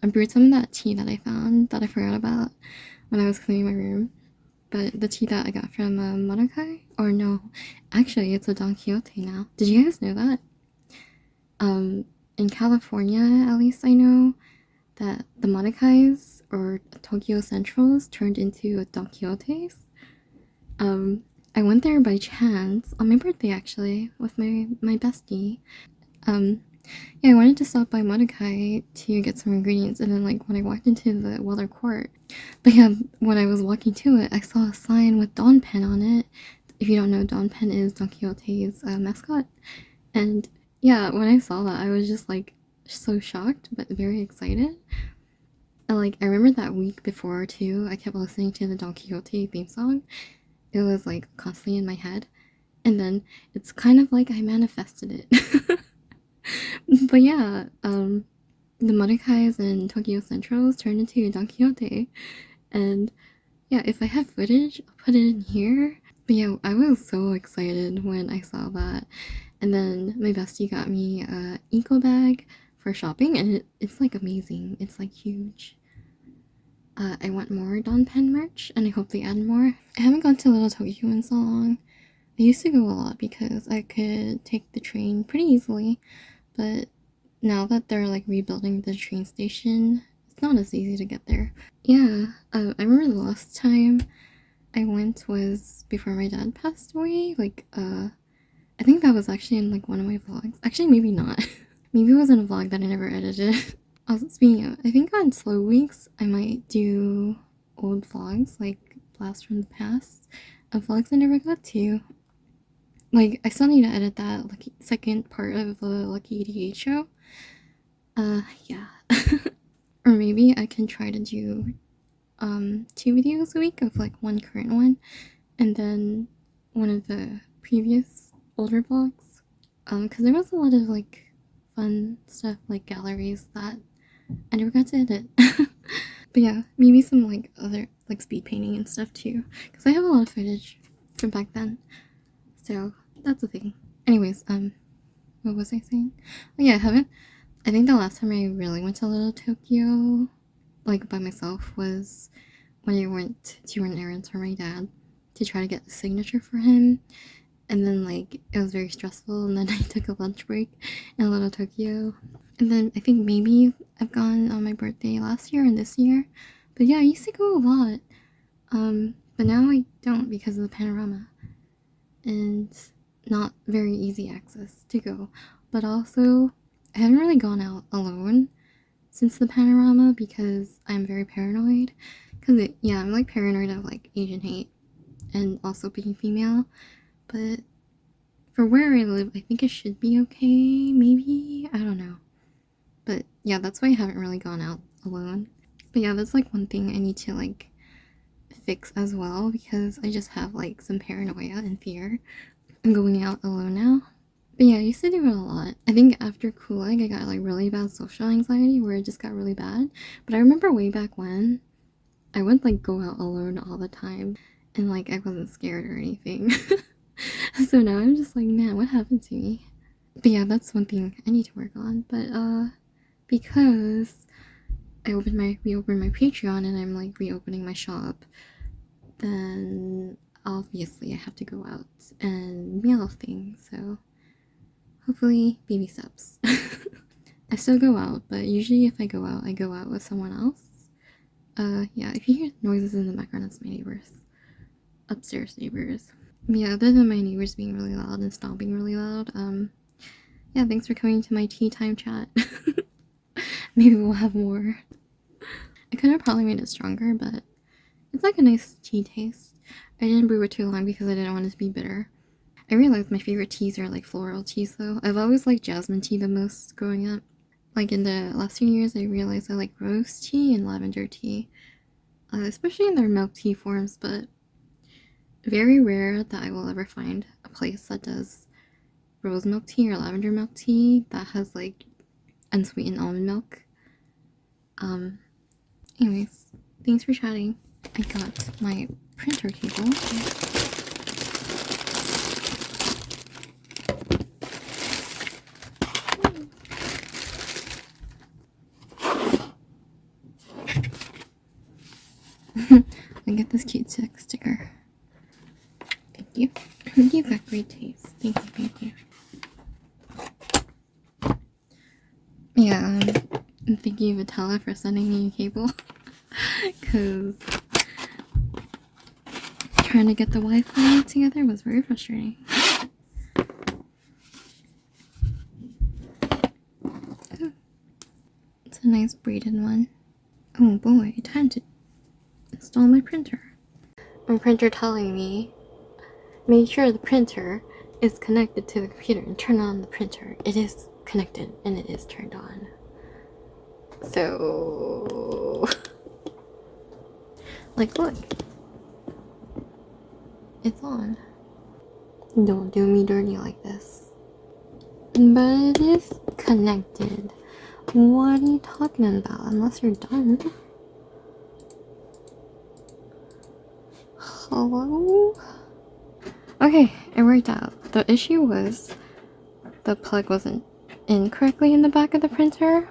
I brewed some of that tea that I found that I forgot about when I was cleaning my room. But the tea that I got from Monokai, or no, actually it's a Don Quijote now. Did you guys know that? In California, at least I know that the Monokais or Tokyo Centrals turned into a Don Quixotes. I went there by chance on my birthday actually with my bestie. Yeah, I wanted to stop by Monokai to get some ingredients, and then like when I walked into the Weather Court, but yeah, when I was walking to it, I saw a sign with Don Pen on it. If you don't know, Don Pen is Don Quixote's mascot, and yeah, when I saw that, I was just like so shocked but very excited. And like I remember that week before too, I kept listening to the Don Quixote theme song. It was like constantly in my head, and then it's kind of like I manifested it. But yeah, the Monokais and Tokyo Centrals turned into Don Quixote, and yeah, if I have footage, I'll put it in here. But yeah, I was so excited when I saw that, and then my bestie got me a eco bag for shopping, and it's like amazing. It's like huge. I want more Don Pen merch, and I hope they add more. I haven't gone to Little Tokyo in so long. I used to go a lot because I could take the train pretty easily, but now that they're like rebuilding the train station, it's not as easy to get there. Yeah, I remember the last time I went was before my dad passed away. Like, I think that was actually in like one of my vlogs. Actually, maybe not. Maybe it was in a vlog that I never edited. Speaking of, I think on slow weeks I might do old vlogs, like blast from the past, of vlogs I never got to. Like, I still need to edit that second part of the Lucky 88 show. Yeah. Or maybe I can try to do 2 videos a week of like one current one and then one of the previous older vlogs. Because there was a lot of like fun stuff like galleries that I never got to edit. But yeah, maybe some like other like speed painting and stuff too, because I have a lot of footage from back then. So that's the thing. Anyways, what was I saying? Oh yeah, I think the last time I really went to Little Tokyo, like by myself, was when I went to run errands for my dad to try to get the signature for him. And then like it was very stressful, and then I took a lunch break in Little Tokyo. And then I think maybe I've gone on my birthday last year and this year. But yeah, I used to go a lot. But now I don't because of the panorama. And not very easy access to go. But also, I haven't really gone out alone since the panorama because I'm very paranoid. Because, yeah, I'm like paranoid of like Asian hate and also being female. But for where I live, I think it should be okay, maybe? I don't know. But yeah, that's why I haven't really gone out alone. But yeah, that's like one thing I need to like fix as well, because I just have like some paranoia and fear. I'm going out alone now. But yeah, I used to do it a lot. I think after Kulig, I got like really bad social anxiety where it just got really bad. But I remember way back when, I would like go out alone all the time and like I wasn't scared or anything. So now I'm just like, man, what happened to me? But yeah, that's one thing I need to work on. But because I reopened my Patreon and I'm like reopening my shop, then obviously I have to go out and mail things. So hopefully baby steps. I still go out, but usually if I go out with someone else. Yeah, if you hear noises in the background, it's my neighbors. Upstairs neighbors. Yeah, other than my neighbors being really loud and Stomp being really loud, yeah, thanks for coming to my tea time chat. Maybe we'll have more. I could have probably made it stronger, but it's like a nice tea taste. I didn't brew it too long because I didn't want it to be bitter. I realized my favorite teas are like floral teas though. I've always liked jasmine tea the most growing up. Like in the last few years, I realized I like rose tea and lavender tea. Especially in their milk tea forms, but very rare that I will ever find a place that does rose milk tea or lavender milk tea that has like unsweetened almond milk. Anyways, thanks for chatting. I got my printer cable. And get this cute sticker. Thank you. You've got great taste. Thank you. Yeah, thank you, Vitella, for sending me a cable. Because trying to get the Wi-Fi together was very frustrating. Oh, it's a nice braided one. Oh boy, time to install my printer. My printer telling me, make sure the printer is connected to the computer and turn on the printer. It is connected and it is turned on. So, like, look, it's on. Don't do me dirty like this. But it is connected. What are you talking about? Unless you're done. Hello? Okay, it worked out. The issue was the plug wasn't in correctly in the back of the printer.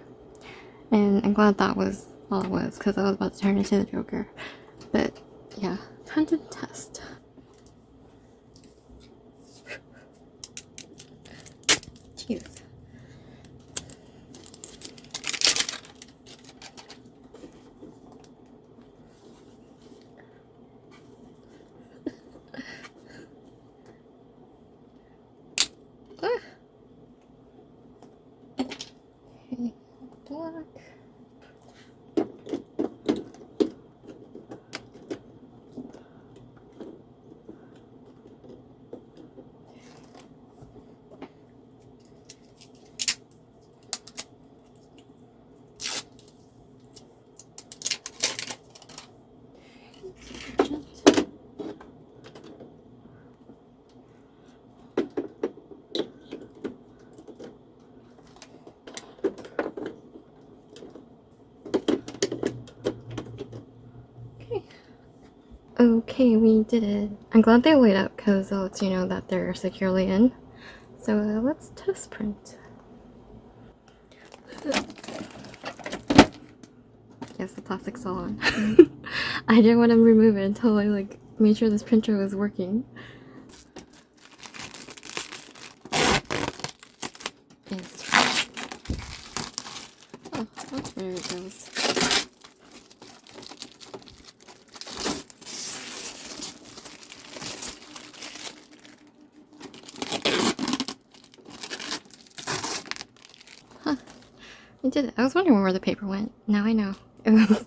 And I'm glad that was all it was, because I was about to turn into the Joker. But yeah, time to test. Jeez. Okay, black. Okay, we did it. I'm glad they laid up because it lets you know that they're securely in. So let's test print. Yes, the plastic's still on. I didn't want to remove it until I made sure this printer was working. Yes. Oh, that's where it goes. Huh. I did it. I was wondering where the paper went. Now I know. It was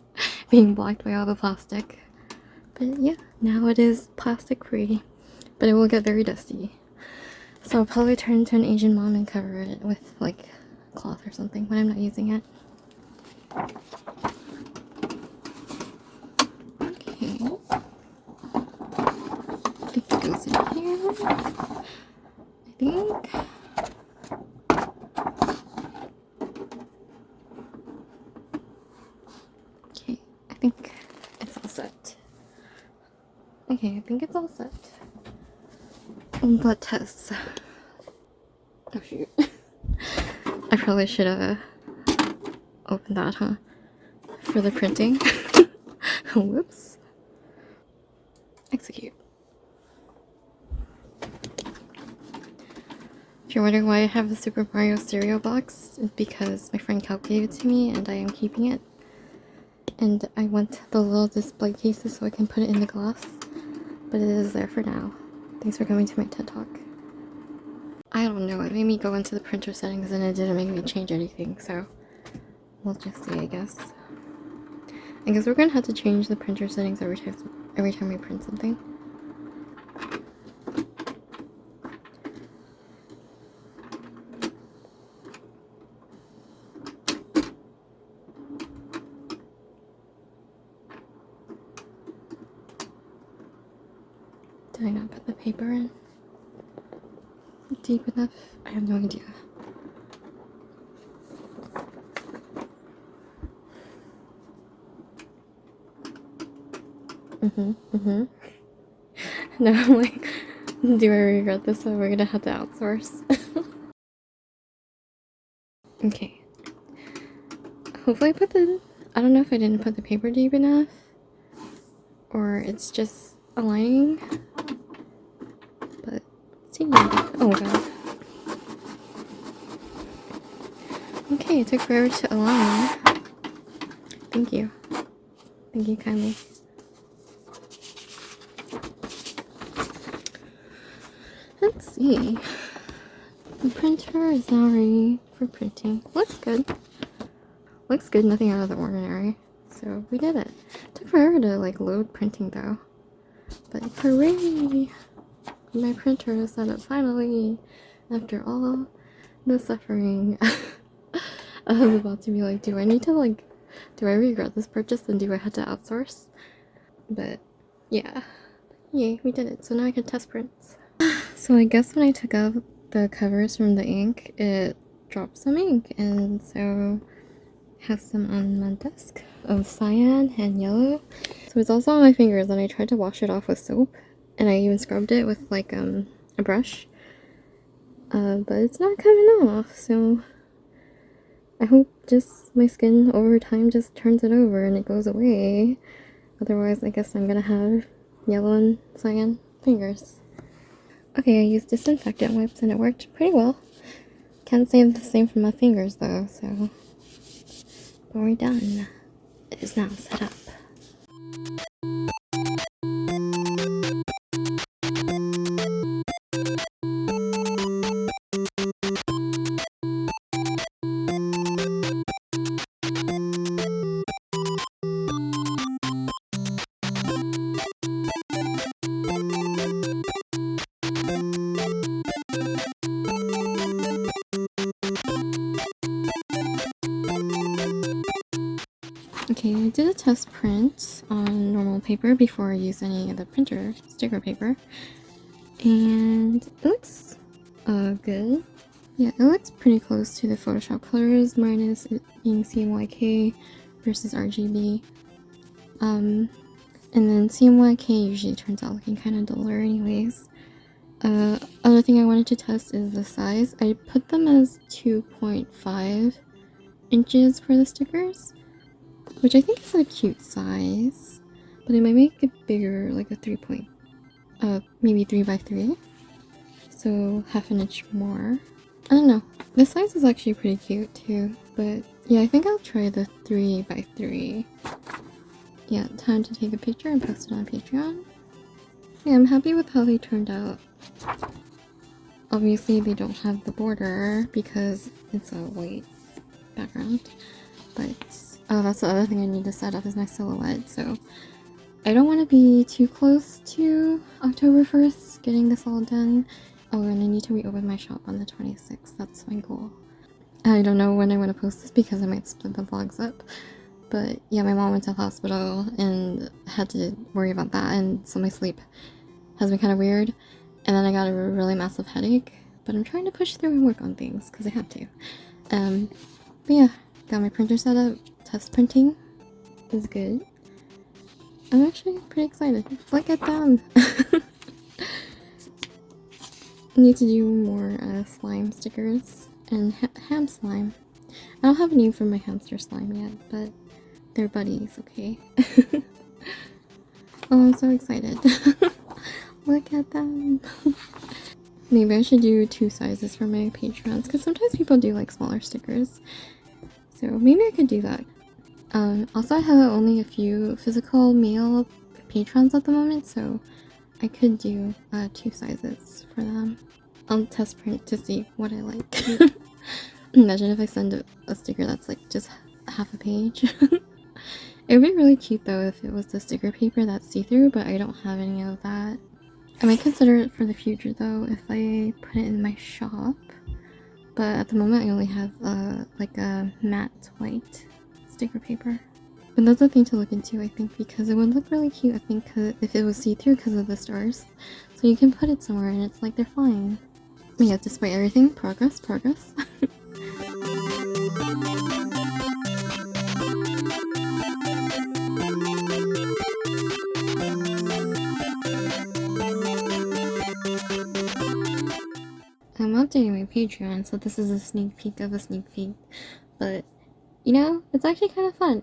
being blocked by all the plastic. But yeah, now it is plastic free. But it will get very dusty. So I'll probably turn into an Asian mom and cover it with cloth or something when I'm not using it. Okay. I think it goes in here. I think. Okay, I think it's all set. Okay, I think it's all set. Blood tests. Oh shoot. I probably should have opened that, huh? For the printing. Whoops. Execute. If you're wondering why I have the Super Mario stereo box, it's because my friend Cal gave it to me and I am keeping it. And I want the little display cases so I can put it in the glass. But it is there for now. Thanks for coming to my TED Talk. I don't know, it made me go into the printer settings and it didn't make me change anything, so we'll just see, I guess. I guess we're gonna have to change the printer settings every time we print something. Did I not put the paper in deep enough? I have no idea. Now I'm like, do I regret this? So we're gonna have to outsource. Okay. Hopefully I don't know if I didn't put the paper deep enough. or it's just aligning. But see, oh god. Okay, it took forever to align. Thank you. Thank you kindly. Let's see. The printer is now ready for printing. Looks good. Looks good, nothing out of the ordinary. So we did it. Took forever to like load printing though. But hooray! My printer is set up finally after all the suffering. I was about to be like, do I regret this purchase and do I have to outsource? But yeah. Yay, we did it. So now I can test prints. So I guess when I took out the covers from the ink, it dropped some ink, and so I have some on my desk of cyan and yellow. So it's also on my fingers, and I tried to wash it off with soap, and I even scrubbed it with like a brush. But it's not coming off, so I hope just my skin over time just turns it over and it goes away. Otherwise, I guess I'm gonna have yellow and cyan fingers. Okay, I used disinfectant wipes and it worked pretty well. Can't say the same for my fingers though, so. But we're done. It is now set up. Okay, I did a test print on normal paper before I used any of the printer sticker paper, and it looks good. Yeah, it looks pretty close to the Photoshop colors, minus it being CMYK versus RGB. And then CMYK usually turns out looking kind of duller anyways. Other thing I wanted to test is the size. I put them as 2.5 inches for the stickers, which I think is a cute size, but I might make it bigger, like a maybe 3x3, so half an inch more. I don't know, this size is actually pretty cute too, but yeah, I think I'll try the 3x3. Yeah, time to take a picture and post it on Patreon. Yeah, I'm happy with how they turned out. Obviously they don't have the border because it's a white background, but oh, that's the other thing I need to set up is my silhouette, so I don't want to be too close to October 1st getting this all done. Oh, and I need to reopen my shop on the 26th, that's my goal. I don't know when I want to post this because I might split the vlogs up, but yeah, my mom went to the hospital and had to worry about that, and so my sleep has been kind of weird, and then I got a really massive headache, but I'm trying to push through and work on things because I have to. But yeah, got my printer set up. Test printing is good. I'm actually pretty excited. Look at them! I need to do more slime stickers and ham slime. I don't have a name for my hamster slime yet, but they're buddies, okay? Oh, I'm so excited. Look at them! Maybe I should do 2 sizes for my patrons, because sometimes people do like smaller stickers. So maybe I could do that. Also I have only a few physical mail patrons at the moment, so I could do 2 sizes for them. I'll test print to see what I like. Imagine if I send a sticker that's like just half a page. It would be really cute though if it was the sticker paper that's see-through, but I don't have any of that. I might consider it for the future though if I put it in my shop, but at the moment I only have like a matte white sticker paper. But that's a thing to look into, I think, because it would look really cute, I think, if it was see-through because of the stars. So you can put it somewhere and it's like they're flying. But yeah, despite everything, progress. I'm updating my Patreon, so this is a sneak peek of a sneak peek. But, you know, it's actually kind of fun.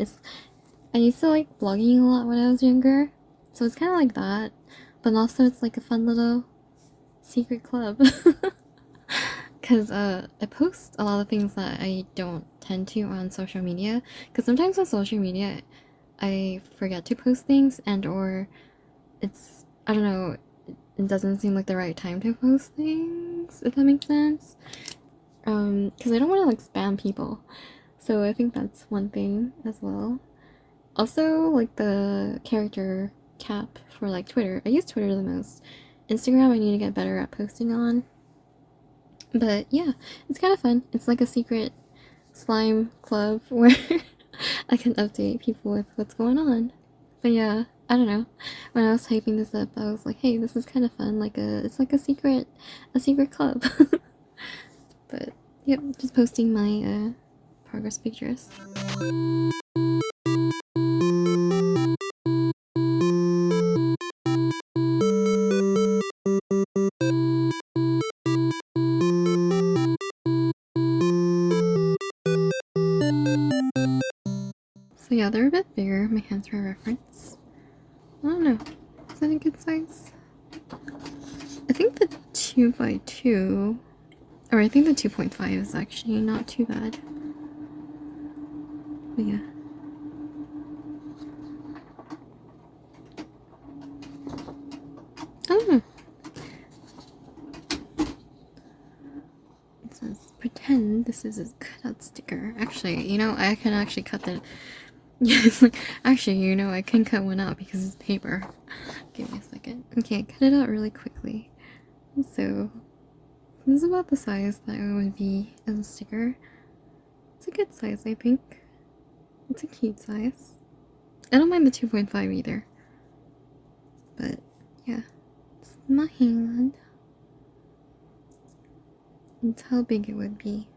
I used to like blogging a lot when I was younger, So it's kind of like that, but also it's like a fun little secret club. Because I post a lot of things that I don't tend to on social media. Because sometimes on social media, I forget to post things, and or it's, I don't know, it doesn't seem like the right time to post things, if that makes sense. Because I don't want to like spam people. So I think that's one thing as well. Also, like the character cap for like Twitter. I use Twitter the most. Instagram I need to get better at posting on. But yeah, it's kind of fun. It's like a secret slime club where I can update people with what's going on. But yeah, I don't know. When I was typing this up, I was like, hey, this is kind of fun. It's like a secret club. But yep, just posting my progress pictures. So yeah, they're a bit bigger. My hands for reference. I don't know. Is that a good size? I think the 2x2, or I think the 2.5 is actually not too bad. But yeah. I don't know. It says, pretend this is a cutout sticker. Actually, you know, I can actually cut the... Yes, actually, you know, I can cut one out because it's paper. Give me a second. Okay, cut it out really quickly. So, this is about the size that it would be as a sticker. It's a good size, I think. It's a cute size. I don't mind the 2.5 either. But, yeah. It's my hand. It's how big it would be.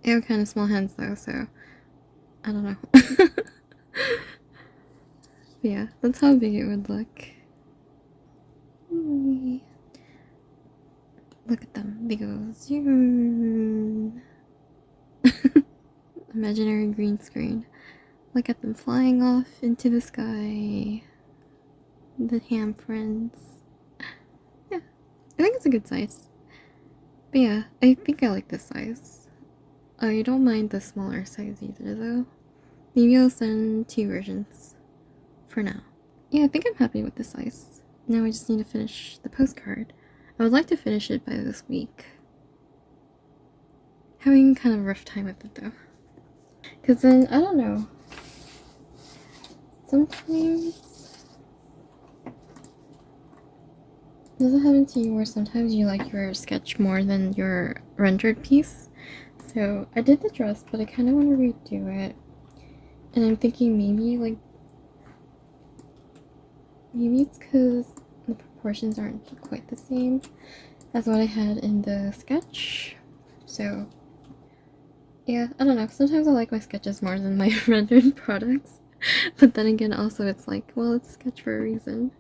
I have kind of small hands though, so I don't know. But yeah, that's how big it would look. Look at them. They go zoom. Imaginary green screen. Look at them flying off into the sky. The ham friends. Yeah, I think it's a good size. But yeah, I think I like this size. I don't mind the smaller size either though. Maybe I'll send 2 versions for now. Yeah, I think I'm happy with the size. Now I just need to finish the postcard. I would like to finish it by this week. Having kind of a rough time with it though. Because then, I don't know. Sometimes... Does it happen to you where sometimes you like your sketch more than your rendered piece? So I did the dress, but I kind of want to redo it. And I'm thinking maybe it's because the proportions aren't quite the same as what I had in the sketch. So yeah, I don't know. Sometimes I like my sketches more than my rendered products. But then again, also it's like, well, it's a sketch for a reason.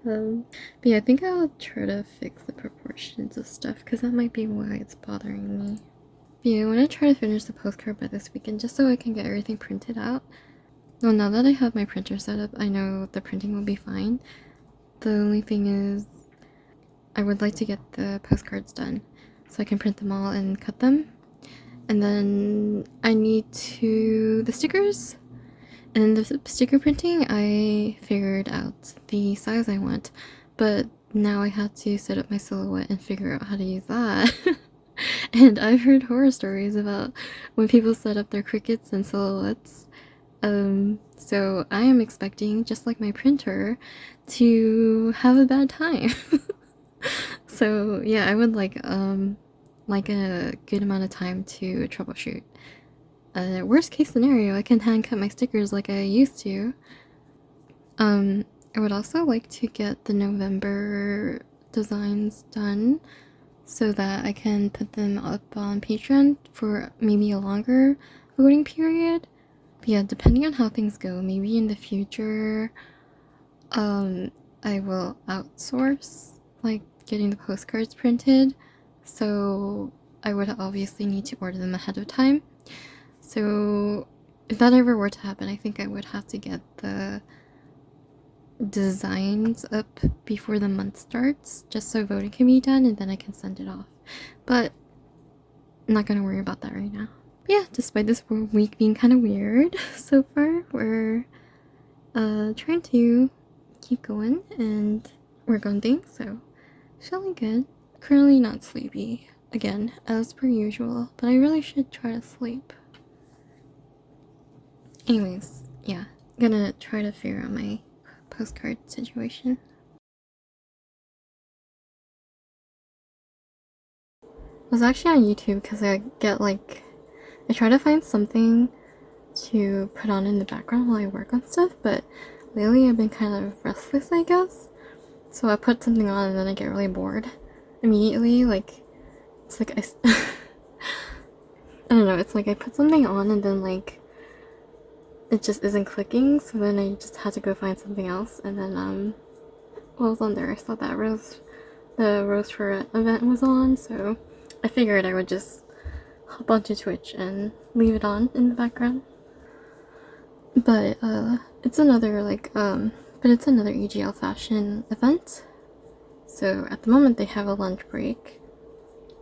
But yeah, I think I'll try to fix the proportions of stuff because that might be why it's bothering me. But yeah, I want to try to finish the postcard by this weekend just so I can get everything printed out. Well, now that I have my printer set up, I know the printing will be fine. The only thing is I would like to get the postcards done so I can print them all and cut them. And then I need the stickers. And the sticker printing, I figured out the size I want, but now I have to set up my silhouette and figure out how to use that. And I've heard horror stories about when people set up their crickets and silhouettes. So I am expecting, just like my printer, to have a bad time. So yeah, I would like a good amount of time to troubleshoot. Worst case scenario, I can hand cut my stickers like I used to. I would also like to get the November designs done so that I can put them up on Patreon for maybe a longer voting period. But yeah, depending on how things go, maybe in the future, I will outsource, like, getting the postcards printed. So I would obviously need to order them ahead of time. So if that ever were to happen, I think I would have to get the designs up before the month starts, just so voting can be done, and then I can send it off. But I'm not gonna worry about that right now. But yeah, despite this week being kind of weird so far, we're trying to keep going and work on things, so feeling good. Currently not sleepy, again, as per usual, but I really should try to sleep. Anyways, yeah, gonna try to figure out my postcard situation. I was actually on YouTube because I try to find something to put on in the background while I work on stuff, but lately I've been kind of restless, I guess. So I put something on and then I get really bored immediately. It's like I don't know, it's like I put something on and then it just isn't clicking, so then I just had to go find something else, and then while I was on there I saw that the Rose Foret event was on, so I figured I would just hop onto Twitch and leave it on in the background. But it's another EGL fashion event. So at the moment they have a lunch break,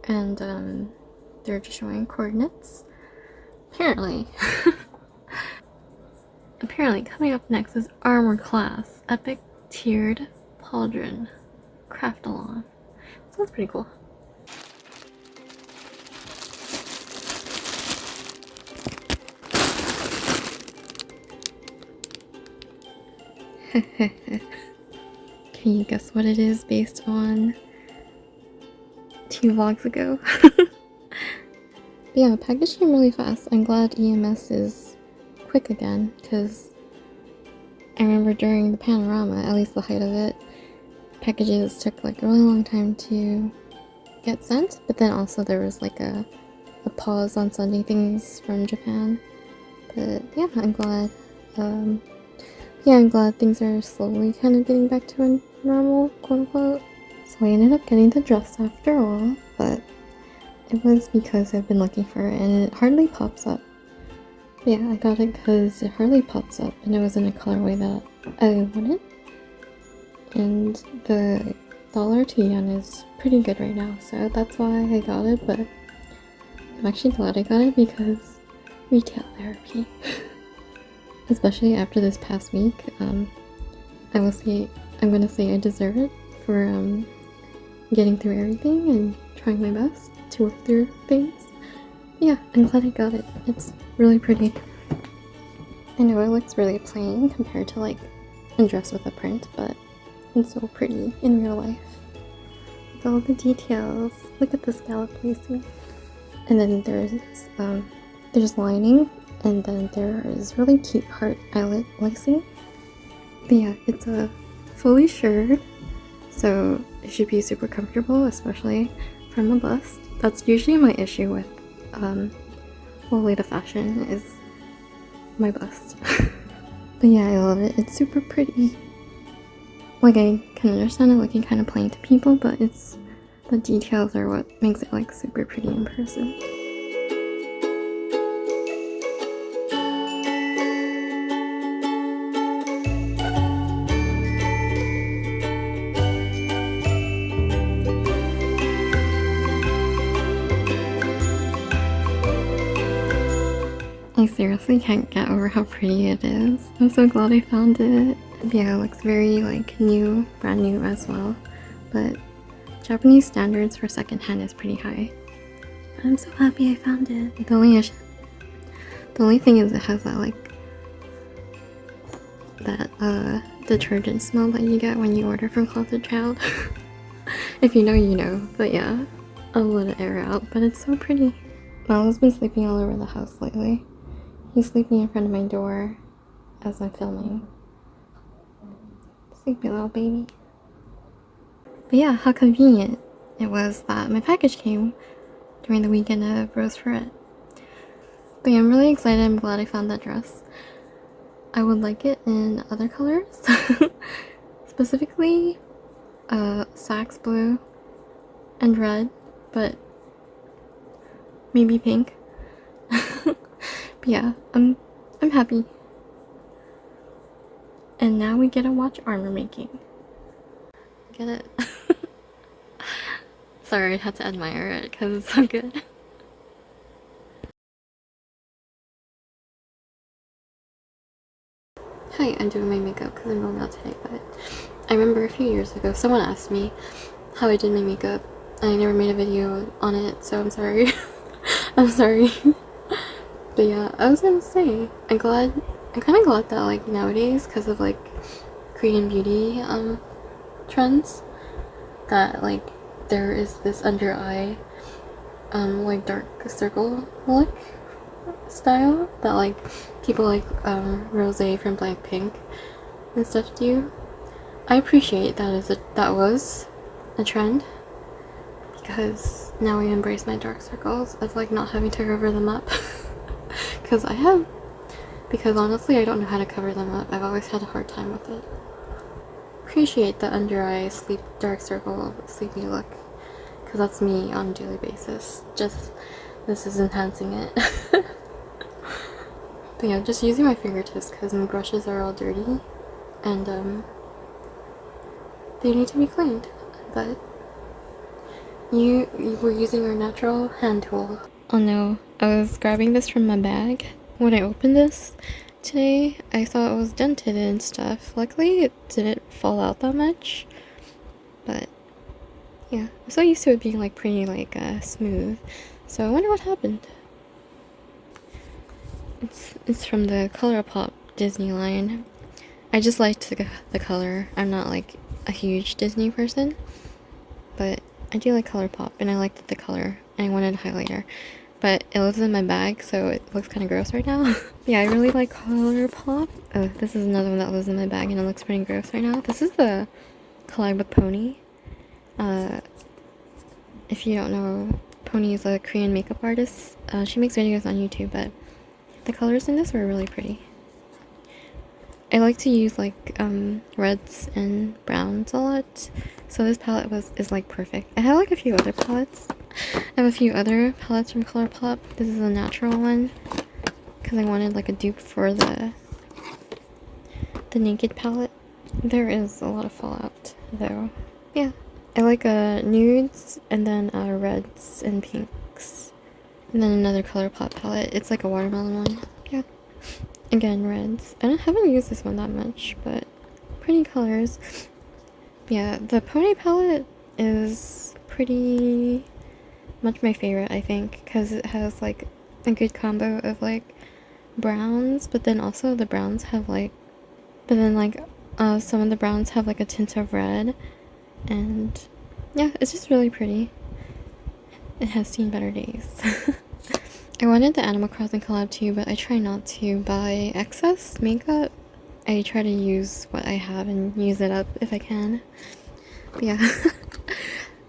and they're just showing coordinates. Apparently coming up next is Armor Class Epic Tiered Pauldron Craft Along. Sounds pretty cool. Can you guess what it is based on 2 vlogs ago? But yeah, package came really fast. I'm glad EMS is quick again, because I remember during the panorama, at least the height of it, packages took like a really long time to get sent, but then also there was like a pause on sending things from Japan. But yeah, I'm glad. I'm glad things are slowly kind of getting back to a normal, quote unquote. So I ended up getting the dress after all, but it was because I've been looking for it and it hardly pops up. But yeah, I got it because it hardly pops up and it was in a colorway that I wanted. And the dollar to yen is pretty good right now, so that's why I got it, but I'm actually glad I got it because retail therapy. Especially after this past week, I'm gonna say I deserve it for getting through everything and trying my best to work through things. Yeah, I'm glad I got it. It's really pretty. I know it looks really plain compared to like a dress with a print, but it's so pretty in real life. With all the details. Look at the scallop lacing. And then there's lining, and then there is really cute heart eyelet lacing. But yeah, it's a fully shirred, so it should be super comfortable, especially from a bust. That's usually my issue with Lolita fashion, is my bust. But yeah, I love it. It's super pretty. Like, I can understand it looking kind of plain to people, but the details are what makes it like super pretty in person. I seriously can't get over how pretty it is. I'm so glad I found it. Yeah, it looks very like new, brand new as well, but Japanese standards for secondhand is pretty high. But I'm so happy I found it. The only thing is it has that detergent smell that you get when you order from Closet Child. If you know, you know. But yeah, I'll let it air out, but it's so pretty. Milo's been sleeping all over the house lately. He's sleeping in front of my door as I'm filming. Sleepy little baby. But yeah, how convenient it was that my package came during the weekend of Rose Foret. But yeah, I'm really excited. I'm glad I found that dress. I would like it in other colors. Specifically, Sax blue and red, but maybe pink. But yeah, I'm I'm happy. And now we get to watch armor making. Get it? Sorry, I had to admire it because it's so good. Hi, I'm doing my makeup because I'm going out today, but I remember a few years ago someone asked me how I did my makeup and I never made a video on it, so I'm sorry. I'm sorry. But yeah, I was gonna say, I'm kind of glad that like nowadays, because of like Korean beauty trends, that like there is this under eye like dark circle look style that like people like Rose from Blackpink and stuff do. I appreciate that was a trend, because now I embrace my dark circles of like not having to cover them up. Because honestly I don't know how to cover them up. I've always had a hard time with it. Appreciate the under eye dark circle sleepy look, because that's me on a daily basis. Just this is enhancing it. But yeah, just using my fingertips because my brushes are all dirty and they need to be cleaned. But you were using your natural hand tool. Oh no, I was grabbing this from my bag. When I opened this today, I saw it was dented and stuff. Luckily, it didn't fall out that much. But yeah, I'm so used to it being like pretty like smooth. So I wonder what happened. It's from the ColourPop Disney line. I just liked the color. I'm not like a huge Disney person, but I do like ColourPop and I liked the color and I wanted a highlighter. But it lives in my bag, so it looks kind of gross right now. Yeah, I really like ColourPop. Oh, this is another one that lives in my bag and it looks pretty gross right now. This is the collab with Pony. If you don't know, Pony is a Korean makeup artist. She makes videos on YouTube, but the colors in this were really pretty. I like to use like reds and browns a lot, so this palette is like perfect. I have like a few other palettes. I have a few other palettes from ColourPop. This is a natural one because I wanted like a dupe for the Naked palette. There is a lot of fallout though. Yeah, I like nudes and then reds and pinks, and then another ColourPop palette. It's like a watermelon one. Yeah. Again, reds. I haven't used this one that much, but pretty colors. Yeah, the Pony palette is pretty much my favorite, I think, because it has like a good combo of like browns, but then also the browns have like, some of the browns have like a tint of red, and yeah, it's just really pretty. It has seen better days. I wanted the Animal Crossing collab too, but I try not to buy excess makeup. I try to use what I have and use it up if I can. But yeah.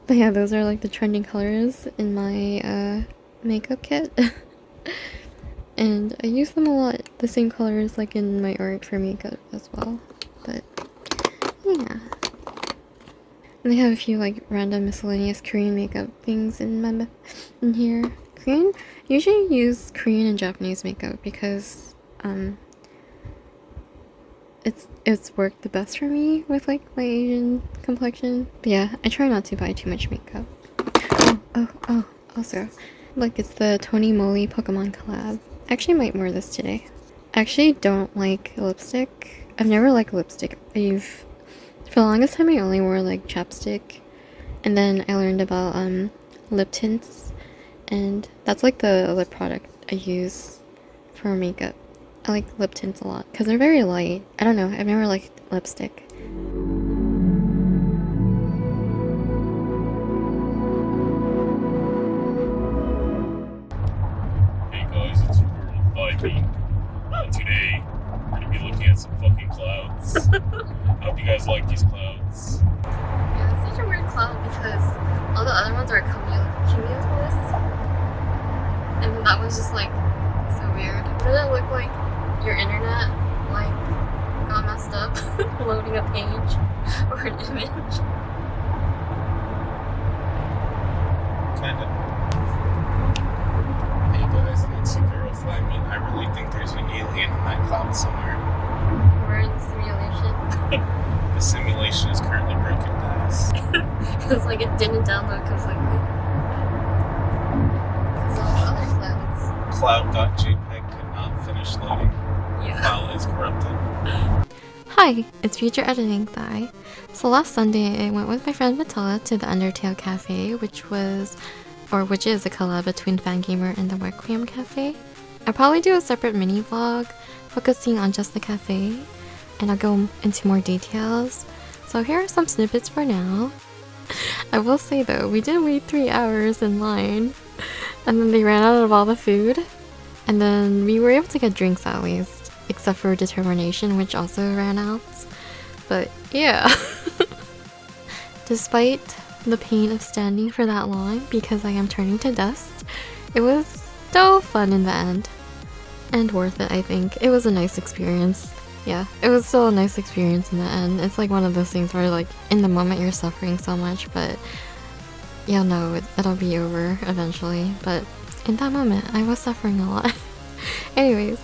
But yeah, those are like the trending colors in my makeup kit. And I use them a lot, the same colors like in my art for makeup as well. But yeah. And I have a few like random miscellaneous Korean makeup things in here. Usually use Korean and Japanese makeup because it's worked the best for me with like my Asian complexion. But yeah, I try not to buy too much makeup. Oh, also, like it's the Tony Moly Pokemon collab. I actually might wear this today. I actually don't like lipstick. I've never liked lipstick. For the longest time I only wore like chapstick, and then I learned about lip tints, and that's like the lip product I use for makeup. I like lip tints a lot because they're very light. I don't know, I've never liked lipstick. Hey guys, it's your girl Thymine, and today we're gonna be looking at some fucking clouds. I hope you guys like these clouds. Yeah, it's such a weird cloud because all the other ones are cumulus, and that was just like so weird. Doesn't it look like your internet like got messed up loading a page or an image? Kinda. Hey guys, it's your girl I mean, I really think there's an alien in that cloud somewhere. We're in the simulation. The simulation is currently broken, guys. It's like it didn't download completely. Because all the other clouds. Cloud.jpg could not finish loading. Yeah. File is corrupted. Hi, it's Future Editing Thigh. So last Sunday I went with my friend Matella to the Undertale Cafe, which is a collab between Fangamer and the Requiem Cafe. I'll probably do a separate mini vlog focusing on just the cafe, and I'll go into more details. So here are some snippets for now. I will say though, we did wait 3 hours in line, and then they ran out of all the food, and then we were able to get drinks at least. Except for Determination, which also ran out. But yeah. Despite the pain of standing for that long because I am turning to dust, it was still fun in the end. And worth it, I think. It was a nice experience. Yeah, it was still a nice experience in the end. It's like one of those things where like in the moment you're suffering so much, but you'll know it'll be over eventually. But in that moment, I was suffering a lot. Anyways.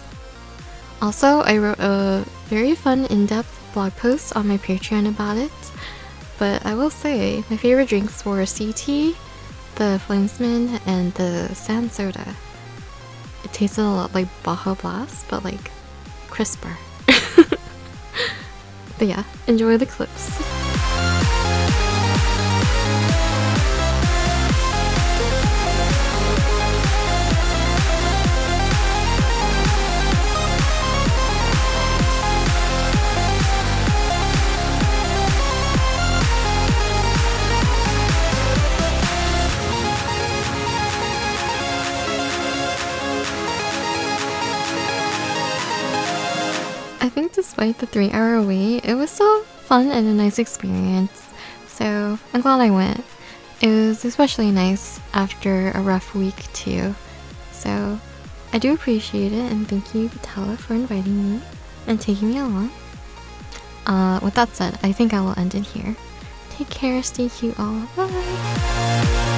Also, I wrote a very fun in-depth blog post on my Patreon about it, but I will say my favorite drinks were CT, the Flamesman, and the Sand Soda. It tasted a lot like Baja Blast, but like crisper. But yeah, enjoy the clips. I think despite the 3-hour wait, it was still fun and a nice experience, so I'm glad I went. It was especially nice after a rough week too, so I do appreciate it, and thank you Vitala for inviting me and taking me along. With that said, I think I will end it here. Take care, stay cute all, bye!